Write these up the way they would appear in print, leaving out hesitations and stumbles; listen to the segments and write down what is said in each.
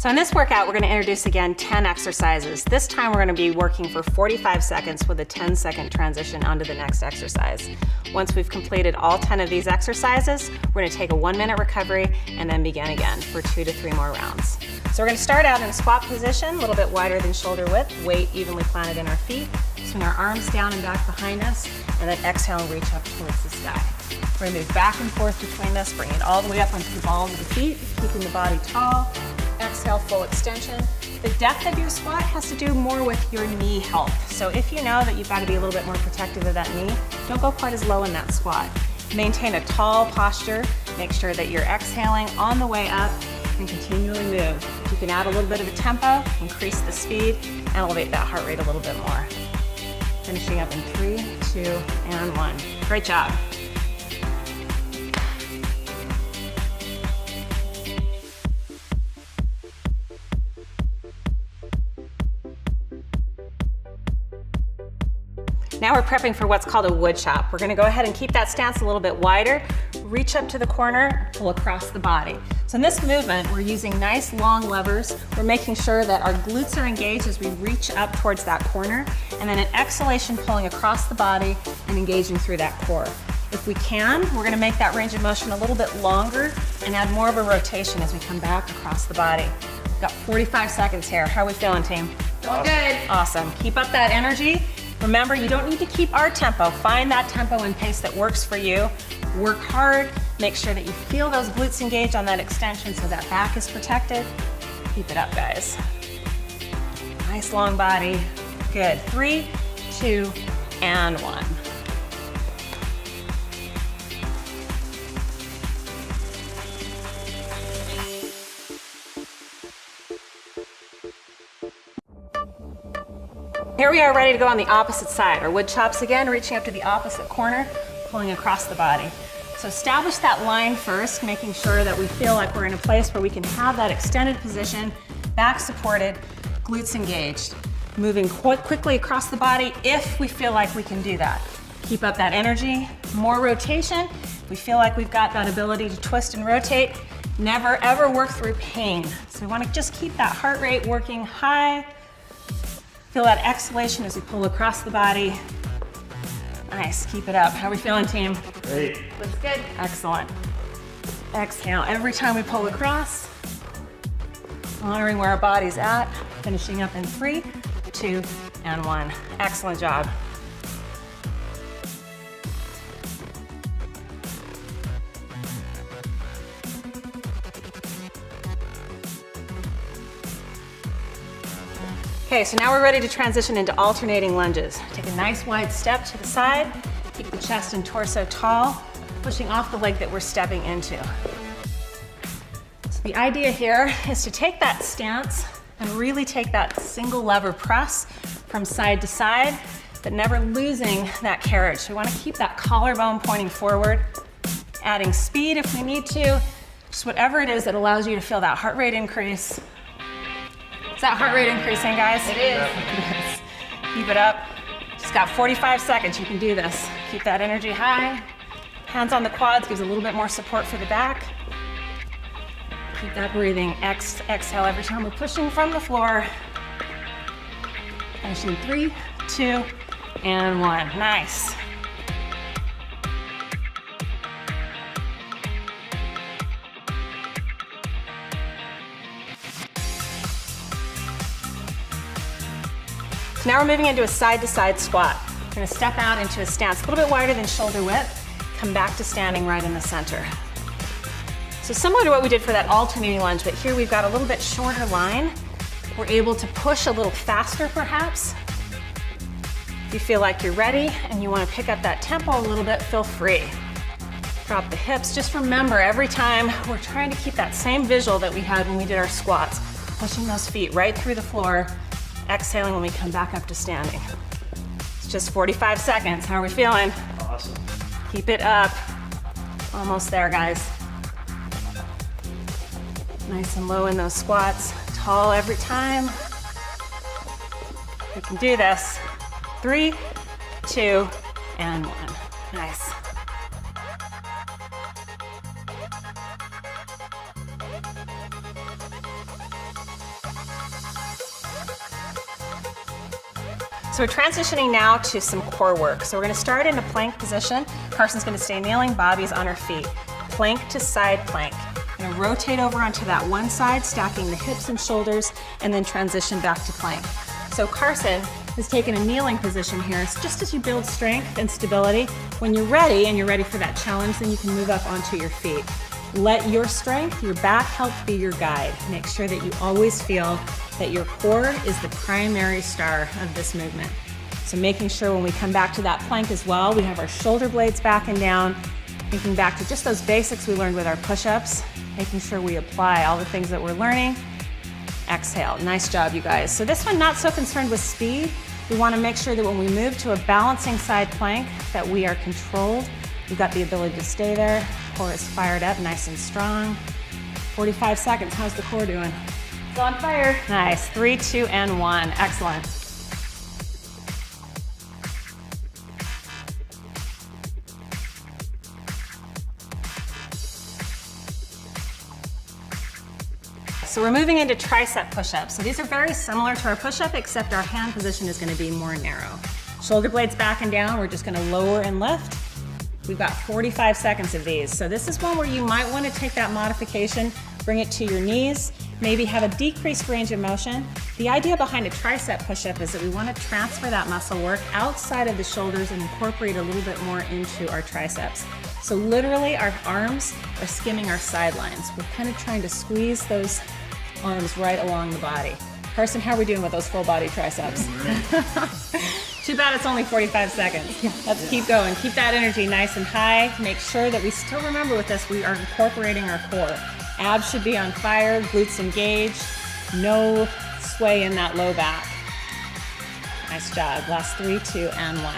So in this workout, we're going to introduce again 10 exercises. This time we're going to be working for 45 seconds with a 10-second transition onto the next exercise. Once we've completed all 10 of these exercises, we're going to take a 1-minute recovery and then begin again for 2 to 3 more rounds. So we're going to start out in a squat position, a little bit wider than shoulder width, weight evenly planted in our feet. Swing our arms down and back behind us, and then exhale and reach up towards the sky. We're going to move back and forth between this, bring it all the way up onto the balls of the feet, keeping the body tall. Exhale, full extension. The depth of your squat has to do more with your knee health. So if you know that you've got to be a little bit more protective of that knee, don't go quite as low in that squat. Maintain a tall posture. Make sure that you're exhaling on the way up and continually move. You can add a little bit of a tempo, increase the speed, and elevate that heart rate a little bit more. Finishing up in 3, 2, and 1. Great job. Now we're prepping for what's called a wood chop. We're gonna go ahead and keep that stance a little bit wider, reach up to the corner, pull across the body. So in this movement, we're using nice long levers. We're making sure that our glutes are engaged as we reach up towards that corner, and then an exhalation pulling across the body and engaging through that core. If we can, we're gonna make that range of motion a little bit longer and add more of a rotation as we come back across the body. We've got 45 seconds here. How are we feeling, team? Feeling good. Awesome. Keep up that energy. Remember, you don't need to keep our tempo. Find that tempo and pace that works for you. Work hard. Make sure that you feel those glutes engage on that extension so that back is protected. Keep it up, guys. Nice long body. Good. 3, 2, and 1. Here we are ready to go on the opposite side. Our wood chops again, reaching up to the opposite corner, pulling across the body. So establish that line first, making sure that we feel like we're in a place where we can have that extended position, back supported, glutes engaged. Moving quickly across the body if we feel like we can do that. Keep up that energy, more rotation. We feel like we've got that ability to twist and rotate. Never ever work through pain. So we want to just keep that heart rate working high. Feel that exhalation as we pull across the body. Nice, keep it up. How are we feeling, team? Great. Looks good. Excellent. Exhale every time we pull across. Honoring where our body's at. Finishing up in 3, 2, and 1. Excellent job. Okay, so now we're ready to transition into alternating lunges. Take a nice wide step to the side, keep the chest and torso tall, pushing off the leg that we're stepping into. So the idea here is to take that stance and really take that single lever press from side to side, but never losing that carriage. So we want to keep that collarbone pointing forward, adding speed if we need to, just whatever it is that allows you to feel that heart rate increase. Is that heart rate increasing, guys? It is. Yes. Keep it up. Just got 45 seconds. You can do this. Keep that energy high. Hands on the quads gives a little bit more support for the back. Keep that breathing. Exhale every time we're pushing from the floor. Finishing 3, 2, and 1. Nice. Now we're moving into a side-to-side squat. We're gonna step out into a stance a little bit wider than shoulder width, come back to standing right in the center. So similar to what we did for that alternating lunge, but here we've got a little bit shorter line. We're able to push a little faster perhaps. If you feel like you're ready and you wanna pick up that tempo a little bit, feel free. Drop the hips. Just remember, every time we're trying to keep that same visual that we had when we did our squats, pushing those feet right through the floor, exhaling when we come back up to standing. It's just 45 seconds. How are we feeling? Awesome. Keep it up. Almost there, guys. Nice and low in those squats. Tall every time. We can do this. 3, 2, and 1. Nice. So we're transitioning now to some core work. So we're gonna start in a plank position. Carson's gonna stay kneeling, Bobby's on her feet. Plank to side plank. We're gonna rotate over onto that one side, stacking the hips and shoulders, and then transition back to plank. So Carson is taking a kneeling position here. It's just as you build strength and stability. When you're ready, and you're ready for that challenge, then you can move up onto your feet. Let your strength, your back help be your guide. Make sure that you always feel that your core is the primary star of this movement. So making sure when we come back to that plank as well, we have our shoulder blades back and down, thinking back to just those basics we learned with our push-ups, making sure we apply all the things that we're learning. Exhale. Nice job, you guys. So this one, not so concerned with speed. We want to make sure that when we move to a balancing side plank, that we are controlled. We've got the ability to stay there. Core is fired up, nice and strong. 45 seconds. How's the core doing? It's on fire. Nice. 3, 2, and 1. Excellent. So we're moving into tricep push-ups. So these are very similar to our push-up, except our hand position is going to be more narrow. Shoulder blades back and down. We're just going to lower and lift. We've got 45 seconds of these. So this is one where you might want to take that modification, bring it to your knees, maybe have a decreased range of motion. The idea behind a tricep push-up is that we want to transfer that muscle work outside of the shoulders and incorporate a little bit more into our triceps. So literally our arms are skimming our sidelines. We're kind of trying to squeeze those arms right along the body. Carson, how are we doing with those full body triceps? Too bad it's only 45 seconds. Let's keep going. Keep that energy nice and high. Make sure that we still remember with this, we are incorporating our core. Abs should be on fire, glutes engaged, no sway in that low back. Nice job. Last 3, 2, and 1.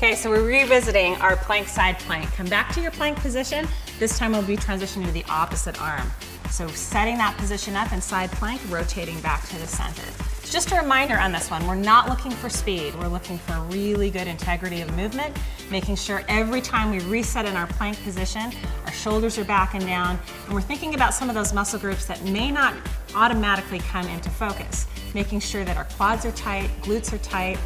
Okay, so we're revisiting our plank side plank. Come back to your plank position. This time we'll be transitioning to the opposite arm. So setting that position up in side plank, rotating back to the center. So just a reminder on this one, we're not looking for speed. We're looking for really good integrity of movement, making sure every time we reset in our plank position, our shoulders are back and down, and we're thinking about some of those muscle groups that may not automatically come into focus, making sure that our quads are tight, glutes are tight,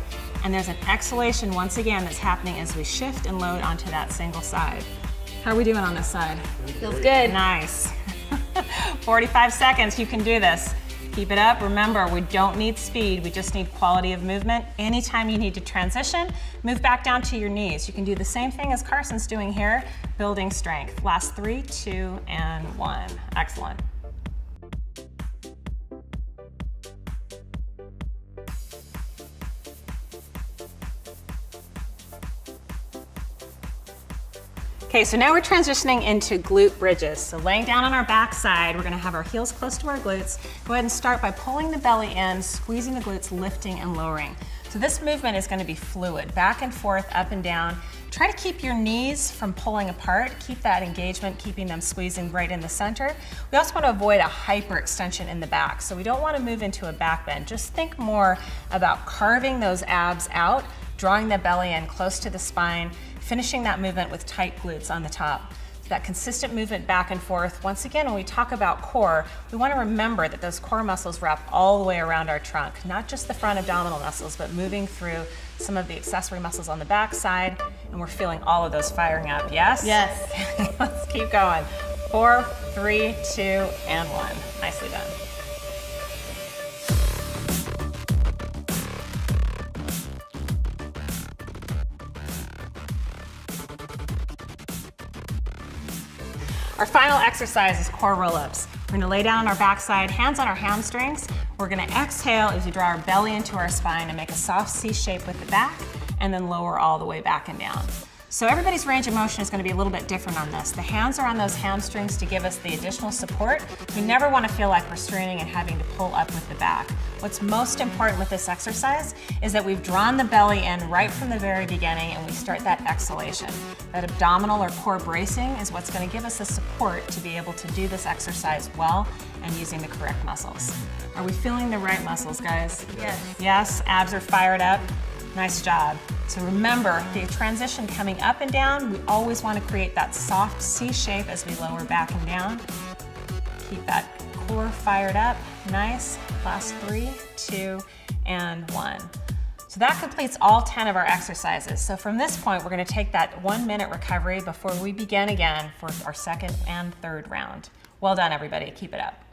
and there's an exhalation once again that's happening as we shift and load onto that single side. How are we doing on this side? Feels good. Nice. 45 seconds, you can do this. Keep it up. Remember, we don't need speed, we just need quality of movement. Anytime you need to transition, move back down to your knees. You can do the same thing as Carson's doing here, building strength. Last 3, 2, and 1. Excellent. Okay, so now we're transitioning into glute bridges. So laying down on our back side, we're gonna have our heels close to our glutes. Go ahead and start by pulling the belly in, squeezing the glutes, lifting and lowering. So this movement is gonna be fluid, back and forth, up and down. Try to keep your knees from pulling apart. Keep that engagement, keeping them squeezing right in the center. We also want to avoid a hyperextension in the back. So we don't want to move into a back bend. Just think more about carving those abs out, drawing the belly in close to the spine, finishing that movement with tight glutes on the top. That consistent movement back and forth. Once again, when we talk about core, we want to remember that those core muscles wrap all the way around our trunk, not just the front abdominal muscles, but moving through some of the accessory muscles on the back side, and we're feeling all of those firing up, yes? Yes. Let's keep going. 4, 3, 2, and 1. Nicely done. Our final exercise is core roll-ups. We're gonna lay down on our backside, hands on our hamstrings. We're gonna exhale as we draw our belly into our spine and make a soft C shape with the back, and then lower all the way back and down. So everybody's range of motion is going to be a little bit different on this. The hands are on those hamstrings to give us the additional support. We never want to feel like we're straining and having to pull up with the back. What's most important with this exercise is that we've drawn the belly in right from the very beginning and we start that exhalation. That abdominal or core bracing is what's going to give us the support to be able to do this exercise well and using the correct muscles. Are we feeling the right muscles, guys? Yes. Yes, abs are fired up. Nice job. So remember, the transition coming up and down, we always want to create that soft C shape as we lower back and down. Keep that core fired up, nice. Last 3, 2, and 1. So that completes all 10 of our exercises. So from this point, we're going to take that 1 minute recovery before we begin again for our second and third round. Well done, everybody. Keep it up.